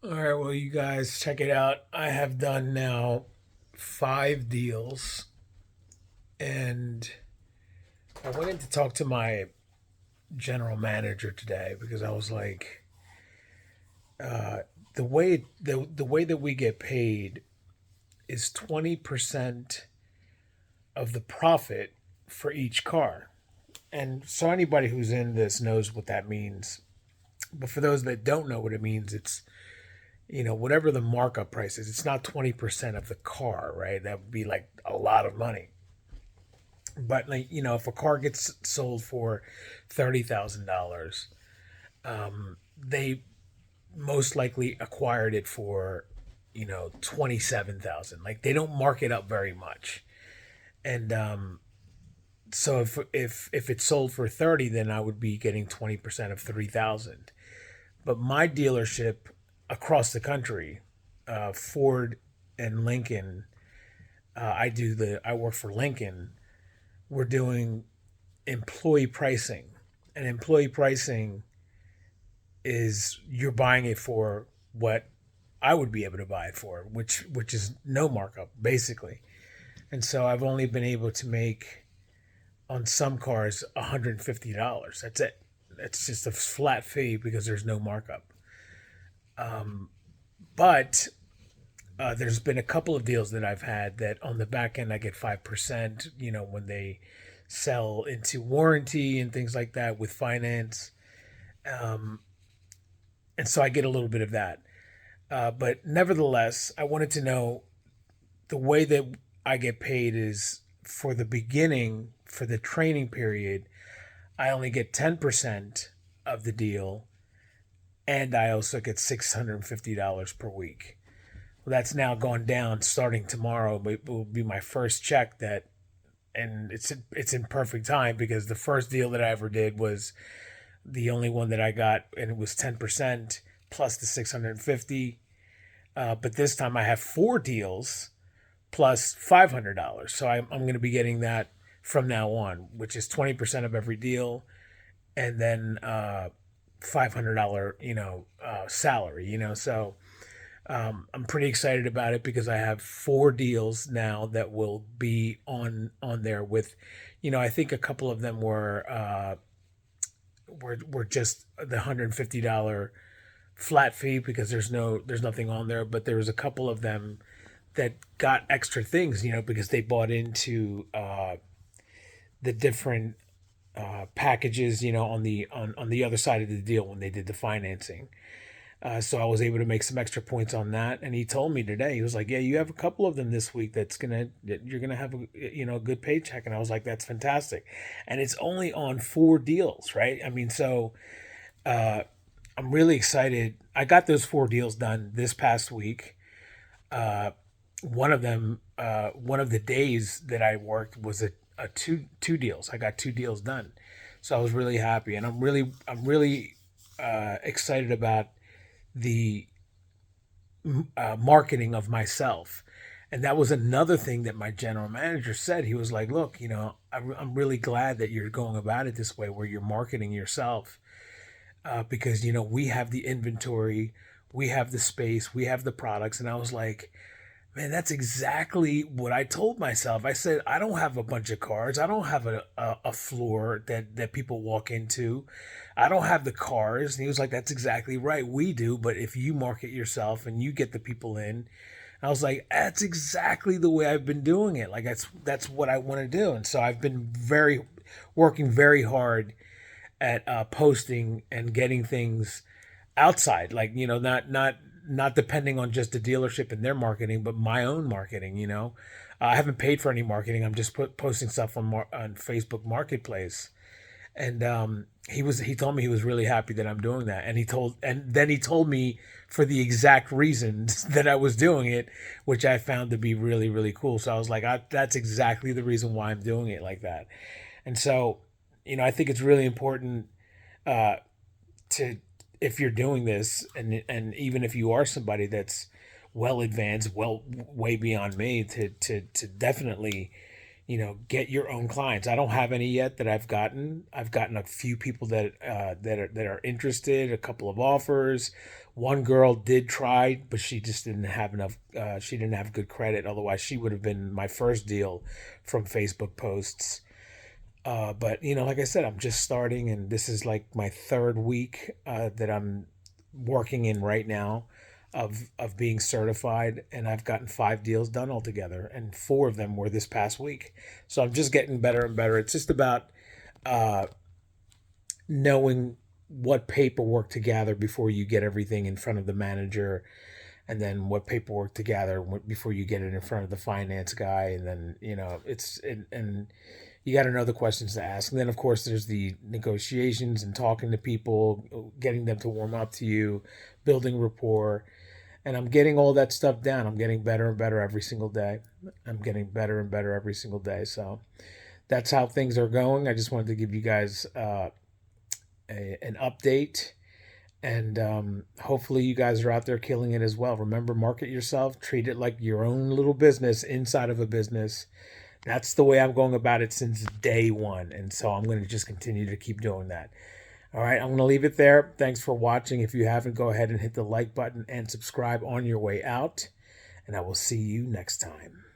All right, well, you guys check it out. I have done now 5 deals, and I went in to talk to my general manager today because I was like, uh, the way that we get paid is 20% of the profit for each car, and so anybody who's in this knows what that means. But for those that don't know what it means, it's whatever the markup price is, it's not 20% of the car, right? That would be like a lot of money. But like, if a car gets sold for $30,000, they most likely acquired it for 27,000. Like they don't mark it up very much. And so if it's sold for 30, then I would be getting 20% of 3,000. But my dealership across the country, Ford and Lincoln, I work for Lincoln. We're doing employee pricing, and employee pricing is you're buying it for what I would be able to buy it for, which is no markup basically. And so I've only been able to make on some cars $150. That's it. It's just a flat fee because there's no markup. But there's been a couple of deals that I've had that on the back end I get 5%. When they sell into warranty and things like that with finance, and so I get a little bit of that. But nevertheless, I wanted to know the way that I get paid is for the beginning, for the training period, I only get 10% of the deal, and I also get $650 per week. Well, that's now gone down starting tomorrow, but it will be my first check that, and it's in perfect time because the first deal that I ever did was the only one that I got, and it was 10% plus the 650. But this time I have 4 deals plus $500. So I'm going to be getting that from now on, which is 20% of every deal, and then $500 salary. So I'm pretty excited about it because I have 4 deals now that will be on there with, I think a couple of them were just the $150 flat fee because there's nothing on there, but there was a couple of them that got extra things, because they bought into the different packages, on the other side of the deal when they did the financing. So I was able to make some extra points on that. And he told me today, he was like, "Yeah, you have a couple of them this week. You're gonna have a good paycheck." And I was like, "That's fantastic." And it's only on 4 deals, right? I mean, so uh, I'm really excited. I got those 4 deals done this past week. Uh, one of them, one of the days that I worked was a two deals. I got 2 deals done, so I was really happy, and I'm really excited about the marketing of myself. And that was another thing that my general manager said. He was like, "Look, I'm really glad that you're going about it this way, where you're marketing yourself, because we have the inventory, we have the space, we have the products." And I was like, man, that's exactly what I told myself. I said, I don't have a bunch of cars. I don't have a floor that people walk into. I don't have the cars. And he was like, that's exactly right. We do. But if you market yourself and you get the people in, I was like, that's exactly the way I've been doing it. Like that's what I want to do. And so I've been working very hard at posting and getting things outside, like not depending on just the dealership and their marketing, but my own marketing. I haven't paid for any marketing. I'm just posting stuff on Facebook Marketplace, and he told me he was really happy that I'm doing that, and then he told me for the exact reasons that I was doing it, which I found to be really really cool. So I was like, that's exactly the reason why I'm doing it like that. And so, I think it's really important uh, to, if you're doing this, and even if you are somebody that's well advanced, well way beyond me, to definitely get your own clients. I don't have any yet that I've gotten a few people that that are interested, a couple of offers. One girl did try, but she just didn't have enough. She didn't have good credit. Otherwise, she would have been my first deal from Facebook posts. But like I said, I'm just starting, and this is like my third week that I'm working in right now of being certified, and I've gotten 5 deals done altogether, and 4 of them were this past week. So I'm just getting better and better. It's just about uh, knowing what paperwork to gather before you get everything in front of the manager, and then what paperwork to gather before you get it in front of the finance guy, and then and you got to know the questions to ask. And then of course there's the negotiations and talking to people, getting them to warm up to you, building rapport. And I'm getting all that stuff down. I'm getting better and better every single day. I'm getting better and better every single day. So that's how things are going. I just wanted to give you guys an update, and hopefully you guys are out there killing it as well. Remember, market yourself, treat it like your own little business inside of a business. That's the way I'm going about it since day one, and so I'm going to just continue to keep doing that. All right, I'm going to leave it there. Thanks for watching. If you haven't, go ahead and hit the like button and subscribe on your way out, and I will see you next time.